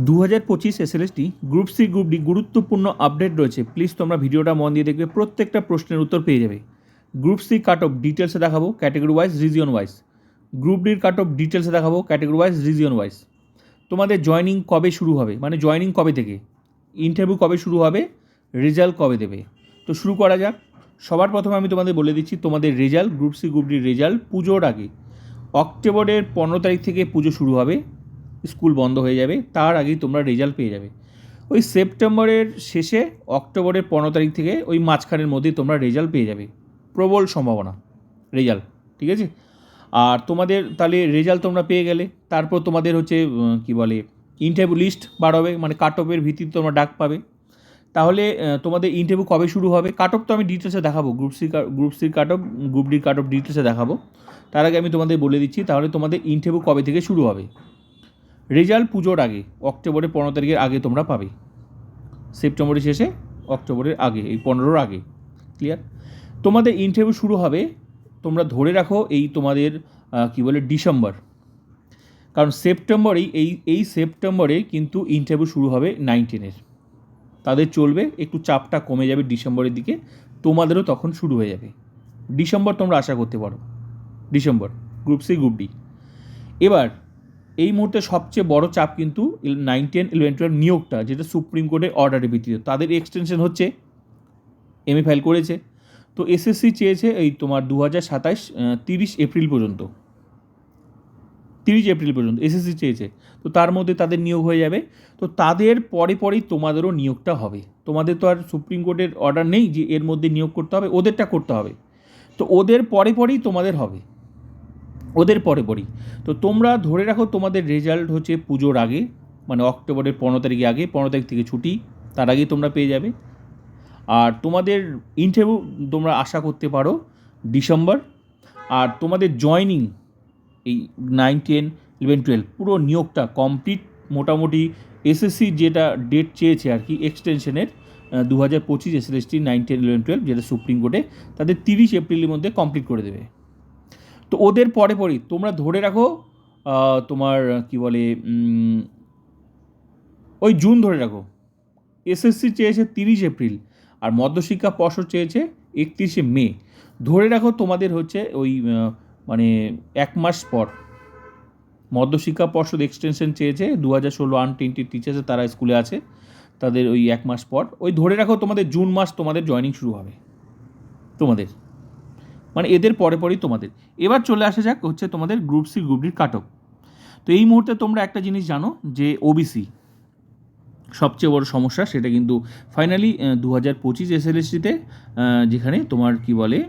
2025 SLST group C group D গুরুত্বপূর্ণ update রয়েছে। Please তোমরা ভিডিওটা মন দিয়ে দেখবে, প্রত্যেকটা প্রশ্নের উত্তর পেয়ে যাবে। গ্রুপ সি কাট অফ ডিটেলসে দেখাবো, category wise, region wise. Group ডির কাট অফ ডিটেলসে দেখাবো, ক্যাটেগরি ওয়াইজ, রিজিয়ন ওয়াইজ। তোমাদের জয়নিং কবে শুরু হবে, মানে জয়নিং কবে থেকে, ইন্টারভিউ কবে শুরু হবে, রেজাল্ট কবে দেবে। তো শুরু করা যাক। সবার প্রথমে আমি তোমাদের বলে দিচ্ছি, তোমাদের রেজাল্ট, গ্রুপ সি গ্রুপ ডির রেজাল্ট পুজোর আগে, অক্টোবরের 15 তারিখ থেকে পুজো শুরু হবে, স্কুল বন্ধ হয়ে যাবে, তার আগেই তোমরা রেজাল্ট পেয়ে যাবে। ওই সেপ্টেম্বরের শেষে অক্টোবরের 15 তারিখ থেকে ওই মাঝখানের মধ্যে তোমরা রেজাল্ট পেয়ে যাবে, প্রবল সম্ভাবনা রেজাল্ট, ঠিক আছে। আর তোমাদের তাহলে রেজাল্ট তোমরা পেয়ে গেলে, তারপর তোমাদের হচ্ছে কি বলে ইন্টারভিউ লিস্ট বার হবে, মানে কাট অফের ভিত্তিতে তোমরা ডাক পাবে। তাহলে তোমাদের ইন্টারভিউ কবে শুরু হবে, কাট অফ তো আমি ডিটেলসে দেখাবো, গ্রুপ সির কাট অফ, গ্রুপ ডির কাট অফ ডিটেলসে দেখাবো। তার আগে আমি তোমাদের বলে দিচ্ছি তাহলে তোমাদের ইন্টারভিউ কবে থেকে শুরু হবে। রেজাল্ট পুজোর আগে, অক্টোবরের 15 তারিখের আগে তোমরা পাবে, সেপ্টেম্বরের শেষে অক্টোবরের আগে, এই 15-র আগে। ক্লিয়ার? তোমাদের ইন্টারভিউ শুরু হবে, তোমরা ধরে রাখো এই তোমাদের কি বলে ডিসেম্বর, কারণ সেপ্টেম্বরেই এই সেপ্টেম্বরে কিন্তু ইন্টারভিউ শুরু হবে 9-10-এর। তাদের চলবে, একটু চাপটা কমে যাবে ডিসেম্বরের দিকে, তোমাদেরও তখন শুরু হয়ে যাবে। ডিসেম্বর তোমরা আশা করতে পারো, December group C group D. এবার এই মুহূর্তে সবচেয়ে বড় চাপ কিন্তু 9, 10, 11, 12 নিয়োগটা, যেটা সুপ্রিম কোর্টের অর্ডারের ভিত্তিতে। তাদের এক্সটেনশন হচ্ছে, এমএ ফাইল করেছে, তো এসএসসি চেয়েছে এই তোমার 2027 30 এপ্রিল পর্যন্ত, 30 এপ্রিল পর্যন্ত এসএসসি চেয়েছে। তো তার মধ্যে তাদের নিয়োগ হয়ে যাবে। তো তাদের পরেই তোমাদেরও নিয়োগটা হবে। তোমাদের তো আর সুপ্রিম কোর্টের অর্ডার নেই যে এর মধ্যে নিয়োগ করতে হবে, ওদেরটা করতে হবে। তো ওদের পরেই তোমাদের হবে, ওদের পরেই। তো তোমরা ধরে রাখো তোমাদের রেজাল্ট হচ্ছে পুজোর আগে, মানে অক্টোবরের 15 তারিখে আগে, 15 তারিখ থেকে ছুটি, তার আগেই তোমরা পেয়ে যাবে। আর তোমাদের ইন্টারভিউ তোমরা আশা করতে পারো ডিসেম্বর। আর তোমাদের জয়নিং এই 9, 10, 11, 12 পুরো নিয়োগটা কমপ্লিট, মোটামুটি এসএসসি যেটা ডেট চেয়েছে আর কি এক্সটেনশনের, 2025 এসএলএসটি 9, 10, 11, 12 যেটা সুপ্রিম কোর্টে, তাদের 30 এপ্রিলের মধ্যে কমপ্লিট করে দেবে। তো ওদের পরেই তোমরা ধরে রাখো তোমার কি বলে ওই জুন ধরে রাখো। এসএসসি চেয়েছে 30 এপ্রিল, আর মধ্যশিক্ষা পর্ষদ চেয়েছে 31শে মে। ধরে রাখো তোমাদের হচ্ছে ওই মানে 1 মাস পর। মধ্যশিক্ষা পর্ষদ এক্সটেনশন চেয়েছে 2016 আনটেন্টেড টিচার্সে, তারা স্কুলে আছে, তাদের ওই 1 মাস পর। ওই ধরে রাখো তোমাদের জুন মাস তোমাদের জয়নিং শুরু হবে, তোমাদের মানে এদের পরেই তোমাদের। এবার চলে আসা যাক হচ্ছে তোমাদের গ্রুপ সি গ্রুপ ডির কাট অফ। তো এই মুহূর্তে তোমরা একটা জিনিস জানো যে ওবিসি সবচেয়ে বড় সমস্যা, সেটা কিন্তু ফাইনালি 2025 এসএলএসটিতে যেখানে তোমার কি বলে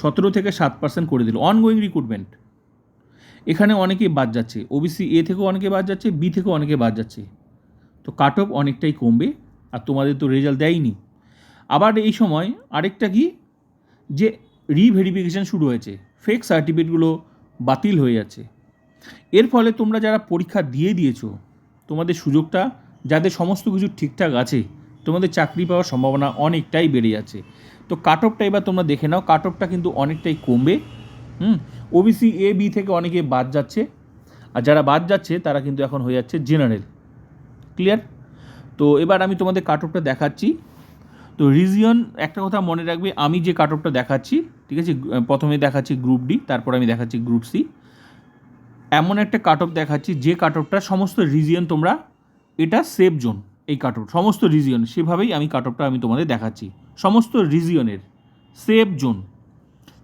17 থেকে 7% করে দিল অনগোয়িং রিক্রুটমেন্ট। এখানে অনেকেই বাদ যাচ্ছে, ওবিসি এ থেকেও অনেকে বাদ যাচ্ছে, বি থেকেও অনেকে বাদ যাচ্ছে। তো কাট অফ অনেকটাই কমবে, আর তোমাদের তো রেজাল্ট দেয়নি। আবার এই সময় আরেকটা কি, যে রিভেরিফিকেশান শুরু হয়েছে, ফেক সার্টিফিকেটগুলো বাতিল হয়ে যাচ্ছে। এর ফলে তোমরা যারা পরীক্ষা দিয়েছো, তোমাদের সুযোগটা, যাদের সমস্ত কিছু ঠিকঠাক আছে, তোমাদের চাকরি পাওয়ার সম্ভাবনা অনেকটাই বেড়ে যাচ্ছে। তো কাট অফটা এবার তোমরা দেখে নাও, কাট অফটা কিন্তু অনেকটাই কমবে। ওবিসি এ বি থেকে অনেকে বাদ যাচ্ছে, আর যারা বাদ যাচ্ছে তারা কিন্তু এখন হয়ে যাচ্ছে জেনারেল। ক্লিয়ার? তো এবার আমি তোমাদের কাট অফটা দেখাচ্ছি। তো রিজিয়ন, একটা কথা মনে রাখবে, আমি যে কাট অফটা দেখাচ্ছি, ঠিক আছে, প্রথমে দেখাচ্ছি গ্রুপ ডি, তারপর আমি দেখাচ্ছি গ্রুপ সি। এমন একটা কাট অফ দেখাচ্ছি যে কাট অফটা সমস্ত রিজিয়ন তোমরা, এটা সেফ জোন, এই কাট অফ সমস্ত রিজিয়ন, সেভাবেই আমি কাট অফটা আমি তোমাদের দেখাচ্ছি, সমস্ত রিজিয়নের সেফ জোন।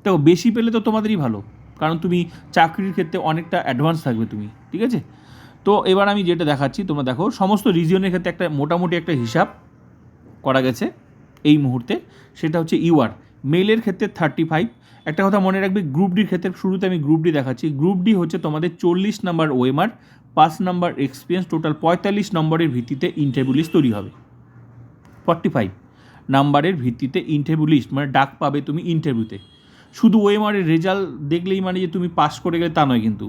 দেখো বেশি পেলে তো তোমাদেরই ভালো, কারণ তুমি চাকরির ক্ষেত্রে অনেকটা অ্যাডভান্স থাকবে তুমি, ঠিক আছে। তো এবার আমি যেটা দেখাচ্ছি তোমরা দেখো, সমস্ত রিজিয়নের ক্ষেত্রে একটা মোটামুটি একটা হিসাব করা গেছে এই মুহূর্তে, সেটা হচ্ছে ইউআর মেলের ক্ষেত্রে 35। একটা কথা মনে রাখবে, গ্রুপ ডির ক্ষেত্রে, শুরুতে আমি গ্রুপ ডি দেখাচ্ছি। গ্রুপ ডি হচ্ছে তোমাদের 40 number OMR, 5 number experience, total 45 নম্বরের ভিত্তিতে ইন্টারভিউ লিস্ট তৈরি হবে। 45 নাম্বারের ভিত্তিতে ইন্টারভিউ লিস্ট, মানে ডাক পাবে তুমি ইন্টারভিউতে। শুধু ওএমআরের রেজাল্ট দেখলেই মানে যে তুমি পাস করে গেলে তা নয়, কিন্তু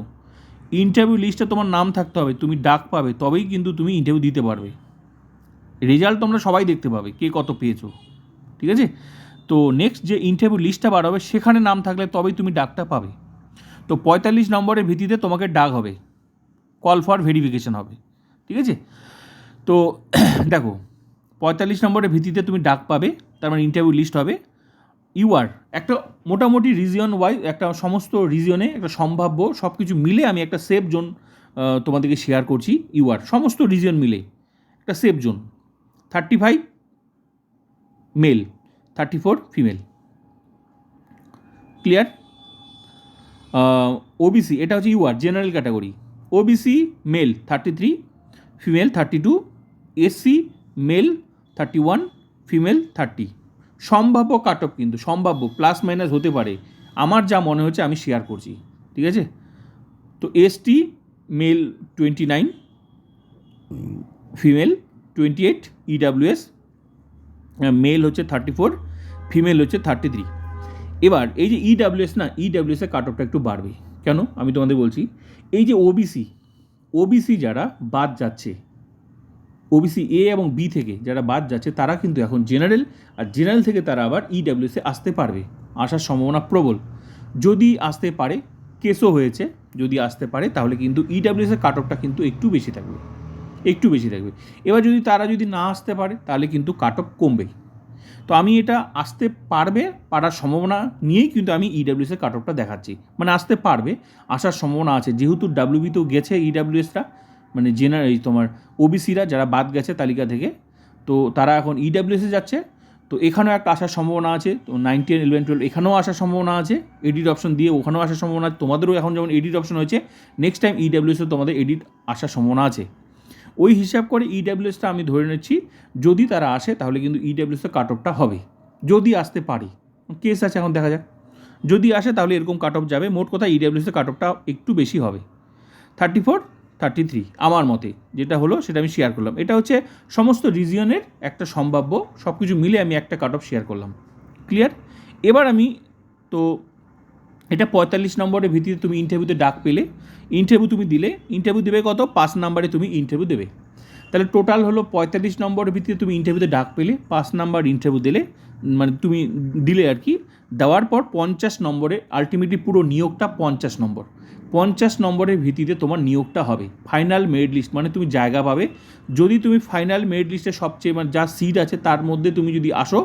ইন্টারভিউ লিস্টে তোমার নাম থাকতে হবে, তুমি ডাক পাবে, তবেই কিন্তু তুমি ইন্টারভিউ দিতে পারবে। রেজাল্ট তোমরা সবাই দেখতে পাবে কে কত পেয়েছো, ঠিক আছে। তো নেক্সট যে ইন্টারভিউ লিস্টটা বার হবে, সেখানে নাম থাকলে তবেই তুমি ডাকটা পাবে। তো 45 নম্বরের ভিত্তিতে তোমাকে ডাক হবে, কল ফর ভেরিফিকেশান হবে, ঠিক আছে? তো দেখো 45 নম্বরের ভিত্তিতে তুমি ডাক পাবে, তার মানে ইন্টারভিউ লিস্ট হবে। ইউআর একটা মোটামুটি রিজিয়ন ওয়াইজ, একটা সমস্ত রিজিয়নে একটা সম্ভাব্য সব কিছু মিলে আমি একটা সেফ জোন তোমাদেরকে শেয়ার করছি। ইউআর সমস্ত রিজিয়ন মিলে একটা safe zone, 35 male, 34 female. Clear? OBC এটা হচ্ছে UR general category. OBC male 33, female 32, SC male 31, female 30। সম্ভাব্য কাট অফ, কিন্তু সম্ভাব্য প্লাস মাইনাস হতে পারে, আমার যা মনে হচ্ছে আমি শেয়ার করছি। ঠিক আছে? তো ST male 29, female 28, EWS male হচ্ছে 34, ফিমেল হচ্ছে 33। এবার এই যে ইডাব্লিউএস না, ইডাব্লিউএসের কাট অফটা একটু বাড়বে। কেন আমি তোমাদের বলছি, এই যে ওবিসি যারা বাদ যাচ্ছে, ওবিসি এ এবং বি থেকে যারা বাদ যাচ্ছে, তারা কিন্তু এখন জেনারেল, আর জেনারেল থেকে তারা আবার ইডাব্লিউএসে আসতে পারবে, আসার সম্ভাবনা প্রবল। যদি আসতে পারে, কেসও হয়েছে, যদি আসতে পারে তাহলে কিন্তু ইডাব্লিউএসের কাট অফটা কিন্তু একটু বেশি থাকবে। এবার যদি তারা যদি না আসতে পারে তাহলে কিন্তু কাট অফ কমবে। তো আমি এটা আসতে পারার সম্ভাবনা নিয়েই কিন্তু আমি ইডাব্লিউএসের কাট অফটা দেখাচ্ছি, মানে আসতে পারবে, আসার সম্ভাবনা আছে। যেহেতু ডাব্লিউবিতেও গেছে ইডাব্লিউএসটা, মানে এই তোমার ওবিসিরা যারা বাদ গেছে তালিকা থেকে, তো তারা এখন ইডাব্লিউএসে যাচ্ছে। তো এখানেও একটা আসার সম্ভাবনা আছে। তো 9, 10, 11, 12 এখানেও আসার সম্ভাবনা আছে, এডিট অপশন দিয়ে ওখানেও আসার সম্ভাবনা আছে। তোমাদেরও এখন যেমন এডিট অপশন হয়েছে, নেক্সট টাইম ইডাব্লিউএসে তোমাদের এডিট আসার সম্ভাবনা আছে। ওই হিসাব করে ইডাব্লিউএসটা আমি ধরে নিচ্ছি, যদি তারা আসে তাহলে কিন্তু ইডাব্লিউএসের কাট অফটা হবে, যদি আসতে পারি। কেস আছে, এখন দেখা যাক। যদি আসে তাহলে এরকম কাট অফ যাবে। মোট কথা ইডাব্লিউএসের কাট অফটা একটু বেশি হবে, 34, 33 আমার মতে যেটা হলো সেটা আমি শেয়ার করলাম। এটা হচ্ছে সমস্ত রিজিয়নের একটা সম্ভাব্য, সব কিছু মিলে আমি একটা কাট অফ শেয়ার করলাম। ক্লিয়ার? এবার আমি তো এটা 45 নম্বরের ভিত্তিতে তুমি ইন্টারভিউতে ডাক পেলে, ইন্টারভিউ তুমি দিলে, ইন্টারভিউ দেবে কত, 5 নাম্বারে তুমি ইন্টারভিউ দেবে। তাহলে টোটাল হলো 45 নম্বরের ভিত্তিতে তুমি ইন্টারভিউতে ডাক পেলে, 5 নাম্বার ইন্টারভিউ দিলে, মানে তুমি দিলে আর কি। দেওয়ার পর 50 নম্বরে আলটিমেটলি পুরো নিয়োগটা 50 নম্বরের ভিত্তিতে তোমার নিয়োগটা হবে। ফাইনাল মেরিট লিস্ট মানে তুমি জায়গা পাবে। যদি তুমি ফাইনাল মেরিট লিস্টে সবচেয়ে মানে যা সিট আছে তার মধ্যে তুমি যদি আসো,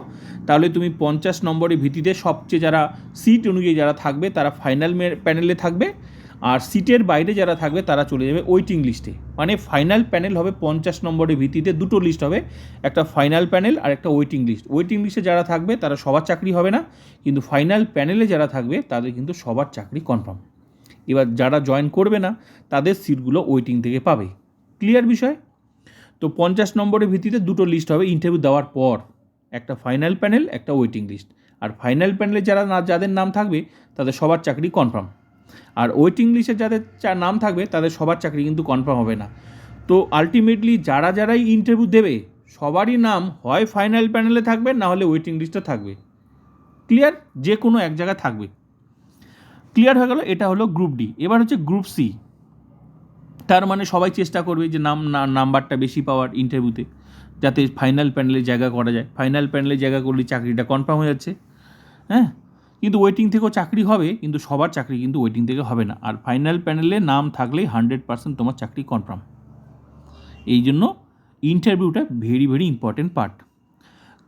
তাহলে তুমি 50 নম্বরের ভিত্তিতে সবচেয়ে যারা সিট অনুযায়ী যারা থাকবে তারা ফাইনাল প্যানেলে থাকবে, আর সিটের বাইরে যারা থাকবে তারা চলে যাবে ওয়েটিং লিস্টে। মানে ফাইনাল প্যানেল হবে 50 নম্বরের ভিত্তিতে, দুটো লিস্ট হবে, একটা ফাইনাল প্যানেল আর একটা ওয়েটিং লিস্ট। ওয়েটিং লিস্টে যারা থাকবে তারা সবার চাকরি হবে না, কিন্তু ফাইনাল প্যানেলে যারা থাকবে তাদের কিন্তু সবার চাকরি কনফার্ম। এবার যারা জয়েন করবে না তাদের সিটগুলো ওয়েটিং থেকে পাবে। ক্লিয়ার বিষয়? তো 50 নম্বরের ভিত্তিতে দুটো লিস্ট হবে ইন্টারভিউ দেওয়ার পর, একটা ফাইনাল প্যানেল, একটা ওয়েটিং লিস্ট। আর ফাইনাল প্যানেলে যাদের নাম থাকবে তাদের সবার চাকরি কনফার্ম, আর ওয়েটিং লিস্টে যাদের নাম থাকবে তাদের সবার চাকরি কিন্তু কনফার্ম হবে না। তো আলটিমেটলি যারাই ইন্টারভিউ দেবে সবারই নাম হয় ফাইনাল প্যানেলে থাকবে, না হলে ওয়েটিং লিস্টে থাকবে। ক্লিয়ার? যে কোনো এক জায়গায় থাকবে। ক্লিয়ার হয়ে গেল? এটা হলো গ্রুপ ডি। এবার হচ্ছে গ্রুপ সি। তার মানে সবাই চেষ্টা করবে যে নাম্বারটা বেশি পাওয়ার ইন্টারভিউতে, যাতে ফাইনাল প্যানেলে জায়গা করা যায়। ফাইনাল প্যানেলে জায়গা করলে চাকরিটা কনফার্ম হয়ে যাচ্ছে। হ্যাঁ, কিন্তু ওয়েটিং থেকেও চাকরি হবে, কিন্তু সবার চাকরি কিন্তু ওয়েটিং থেকে হবে না। আর ফাইনাল প্যানেলে নাম থাকলেই 100% তোমার চাকরি কনফার্ম। এই জন্য ইন্টারভিউটা very very important part.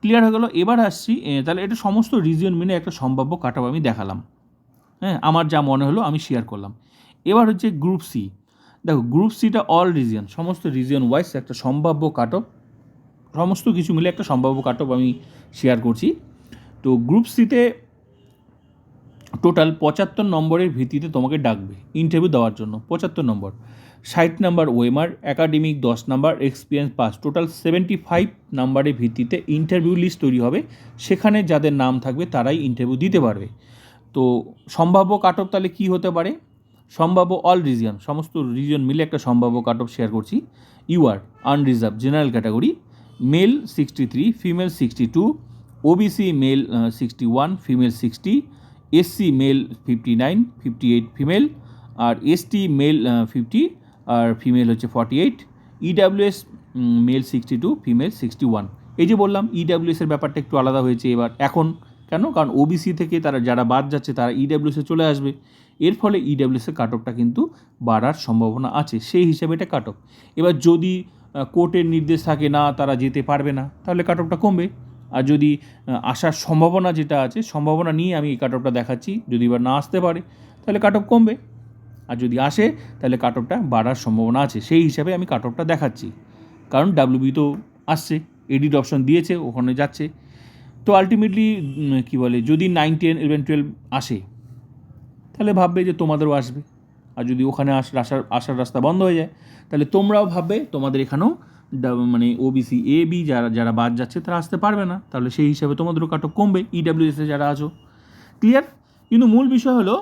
Clear হয়ে গেল? এবার আসছি, তাহলে এটা সমস্ত রিজিয়ন মিলে একটা সম্ভাব্য কাট অফ আমি দেখালাম। হ্যাঁ, আমার যা মনে হলো আমি শেয়ার করলাম। এবার হচ্ছে গ্রুপ সি। দেখো গ্রুপ সিটা অল রিজিয়ন, সমস্ত রিজিয়ন ওয়াইজ একটা সম্ভাব্য কাট অফ, সমস্ত কিছু মিলে একটা সম্ভাব্য কাট অফ আমি শেয়ার করছি। তো গ্রুপ সিতে টোটাল 75 নম্বরের ভিত্তিতে তোমাকে ডাকবে ইন্টারভিউ দেওয়ার জন্য। 75 নম্বর, 60 number OMR, academic 10 number, experience pass, total 75 নাম্বারের ভিত্তিতে ইন্টারভিউ লিস্ট তৈরি হবে। সেখানে যাদের নাম থাকবে তারাই ইন্টারভিউ দিতে পারবে। তো সম্ভাব্য কাট অফ তাহলে কী হতে পারে? সম্ভাব্য অল রিজিয়ন, সমস্ত রিজিয়ন মিলে একটা সম্ভাব্য কাট অফ শেয়ার করছি। UR unreserved general category, male 63, female 62, OBC male 61, female 60, SC male 59, 58 female, আর এসটি মেল 50 আর ফিমেল হচ্ছে 48, ইডাব্লিউএস মেল 62, ফিমেল 61। এই যে বললাম ইডাব্লিউএসের ব্যাপারটা একটু আলাদা হয়েছে এবার এখন, কেন? কারণ ওবিসি থেকে তারা যারা বাদ যাচ্ছে তারা ইডাব্লিউএসে চলে আসবে, এর ফলে ইডাব্লিউএসের কাট অফটা কিন্তু বাড়ার সম্ভাবনা আছে, সেই হিসাবে এটা কাট অফ। এবার যদি কোর্টের নির্দেশ থাকে না তারা যেতে পারবে না, তাহলে কাট অফটা কমবে। আর যদি আসার সম্ভাবনা যেটা আছে, সম্ভাবনা নিয়ে আমি এই কাট অফটা দেখাচ্ছি, যদি এবার না আসতে পারে তাহলে কাট অফ কমবে, আর যদি আসে তাহলে কাট অফটা বাড়ার সম্ভাবনা আছে, সেই হিসাবে আমি কাট অফটা দেখাচ্ছি। কারণ ডাব্লিউবি তো আসছে, এডিট অপশন দিয়েছে, ওখানে যাচ্ছে। তো আলটিমেটলি কী বলে, যদি 9, 10, 11, 12 আসে তাহলে ভাববে যে তোমাদেরও আসবে, আর যদি ওখানে আসার রাস্তা বন্ধ হয়ে যায় তাহলে তোমরাও ভাববে তোমাদের এখানেও মানে ওবিসি এ বি যারা বাদ যাচ্ছে তারা আসতে পারবে না, তাহলে সেই হিসাবে তোমাদেরও কাট অফ কমবে, ইডাব্লিউএসে যারা আছো। ক্লিয়ার? কিন্তু মূল বিষয় হলো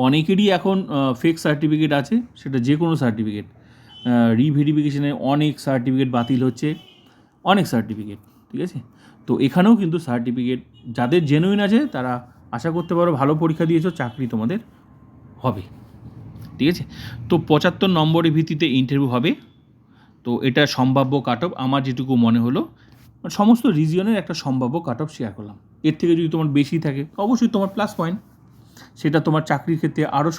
অনেকেরই এখন ফেক সার্টিফিকেট আছে, সেটা যে কোনো সার্টিফিকেট, রিভেরিফিকেশনে অনেক সার্টিফিকেট বাতিল হচ্ছে, অনেক সার্টিফিকেট, ঠিক আছে? তো এখানেও কিন্তু সার্টিফিকেট যাদের জেনুইন আছে তারা আশা করতে পারো ভালো পরীক্ষা দিয়েছো, চাকরি তোমাদের হবে, ঠিক আছে? তো 75 নম্বরের ভিত্তিতে ইন্টারভিউ হবে। তো এটা সম্ভাব্য কাট অফ আমার যেটুকু মনে হলো, সমস্ত রিজিয়নের একটা সম্ভাব্য কাট অফ শেয়ার করলাম। এর থেকে যদি তোমার বেশি থাকে অবশ্যই তোমার প্লাস পয়েন্ট, সেটা তোমার চাকরির ক্ষেত্রে আরও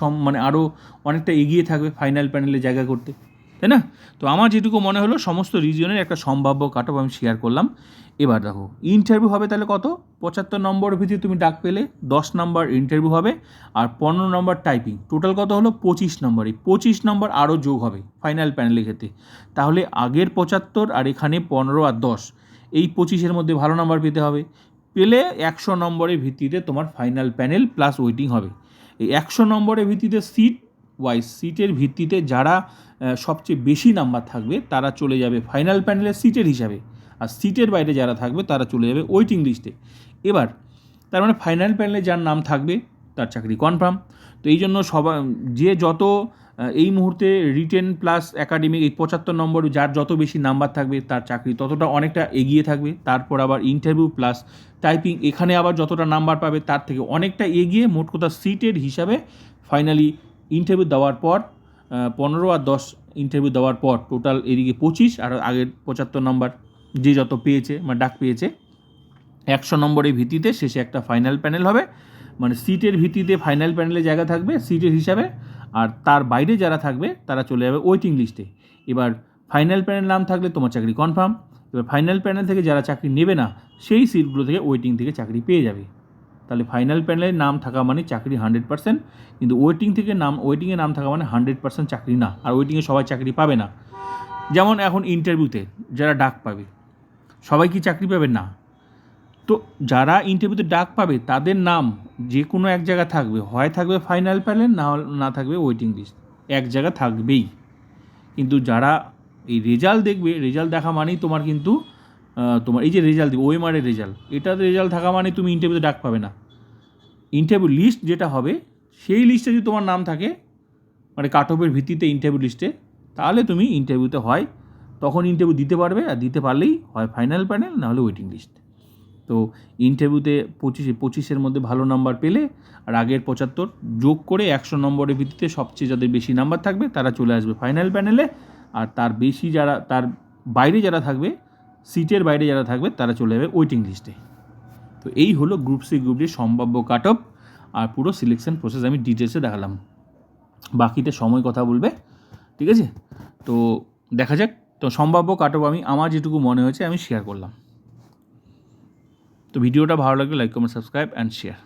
আরও অনেকটা এগিয়ে থাকবে ফাইনাল প্যানেলে জায়গা করতে, তাই না? তো আমার যেটুকু মনে হলো সমস্ত রিজিয়নের একটা সম্ভাব্য কাট অফ আমি শেয়ার করলাম। এবার দেখো ইন্টারভিউ হবে তাহলে কত, 75 নম্বরের ভিত্তিতে তুমি ডাক পেলে 10 নম্বর ইন্টারভিউ হবে, আর 15 নম্বর টাইপিং, টোটাল কত হলো 25 নম্বর। এই 25 নম্বর আরও যোগ হবে ফাইনাল প্যানেলের ক্ষেত্রে, তাহলে আগের 75 আর এখানে 15 আর 10, এই 25-এর মধ্যে ভালো নাম্বার পেতে হবে, পেলে 100 নম্বরের ভিত্তিতে তোমার ফাইনাল প্যানেল প্লাস ওয়েটিং হবে। এই 100 নম্বরের ভিত্তিতে সিটের ভিত্তিতে যারা সবচেয়ে বেশি নাম্বার থাকবে তারা চলে যাবে ফাইনাল প্যানেলের সিটের হিসাবে, আর সিটের বাইরে যারা থাকবে তারা চলে যাবে ওয়েটিং লিস্টে। এবার তার মানে ফাইনাল প্যানেলে যার নাম থাকবে তার চাকরি কনফার্ম। তো এই জন্য যে যত এই মুহূর্তে রিটেন প্লাস একাডেমিক এই 75 নম্বর যার যত বেশি নাম্বার থাকবে তার চাকরি ততটা অনেকটা এগিয়ে থাকবে। তারপর আবার ইন্টারভিউ প্লাস টাইপিং, এখানে আবার যতটা নাম্বার পাবে তার থেকে অনেকটা এগিয়ে, মোট কথা সিটের হিসাবে ফাইনালি ইন্টারভিউ দেওয়ার পর 15 আর 10 ইন্টারভিউ দেওয়ার পর টোটাল এদিকে 25, আর আগের 75 নম্বর যে যত পেয়েছে মানে ডাক পেয়েছে, 100 নম্বরের ভিত্তিতে শেষে একটা ফাইনাল প্যানেল হবে, মানে সিটের ভিত্তিতে ফাইনাল প্যানেলে জায়গা থাকবে সিটের হিসাবে, আর তার বাইরে যারা থাকবে তারা চলে যাবে ওয়েটিং লিস্টে। এবার ফাইনাল প্যানেল নাম থাকলে তোমার চাকরি কনফার্ম। এবার ফাইনাল প্যানেল থেকে যারা চাকরি নেবে না সেই সিটগুলো থেকে ওয়েটিং থেকে চাকরি পেয়ে যাবে। তাহলে ফাইনাল প্যানেলের নাম থাকা মানে চাকরি 100%, কিন্তু ওয়েটিংয়ে নাম থাকা মানে 100% চাকরি না, আর ওয়েটিংয়ে সবাই চাকরি পাবে না। যেমন এখন ইন্টারভিউতে যারা ডাক পাবে সবাই কি চাকরি পাবে না? তো যারা ইন্টারভিউতে ডাক পাবে তাদের নাম যে কোনো এক জায়গা থাকবে, হয় থাকবে ফাইনাল প্যানেল, না থাকবে ওয়েটিং লিস্ট, এক জায়গা থাকবেই। কিন্তু যারা এই রেজাল্ট দেখবে, রেজাল্ট দেখা মানেই তোমার কিন্তু তোমার এই যে রেজাল্ট দেবে ওএমআরের রেজাল্ট, এটার রেজাল্ট থাকা মানে তুমি ইন্টারভিউতে ডাক পাবে না। ইন্টারভিউ লিস্ট যেটা হবে সেই লিস্টে যদি তোমার নাম থাকে মানে কাট অফের ভিত্তিতে ইন্টারভিউ লিস্টে, তাহলে তুমি ইন্টারভিউতে হয় তখন ইন্টারভিউ দিতে পারবে, আর দিতে পারলেই হয় ফাইনাল প্যানেল না হলে ওয়েটিং লিস্ট। তো ইন্টারভিউতে 25-এর মধ্যে ভালো নাম্বার পেলে আর আগের 75 যোগ করে 100 নম্বরের ভিত্তিতে সবচেয়ে যাদের বেশি নাম্বার থাকবে তারা চলে আসবে ফাইনাল প্যানেলে, আর তার বাইরে যারা থাকবে, সিটের বাইরে যারা থাকবে তারা চলে যাবে ওয়েটিং লিস্টে। তো এই হলো গ্রুপ সি গ্রুপ ডি সম্ভাব্য কাট অফ, আর পুরো সিলেকশন প্রসেস আমি ডিটেলসে দেখালাম, বাকিটা সময় কথা বলবে, ঠিক আছে? তো দেখা যাক। তো সম্ভাব্য কাট অফ আমার যেটুকু মনে হয়েছে আমি শেয়ার করলাম। তো ভিডিওটা ভালো লাগলে like comment subscribe and share.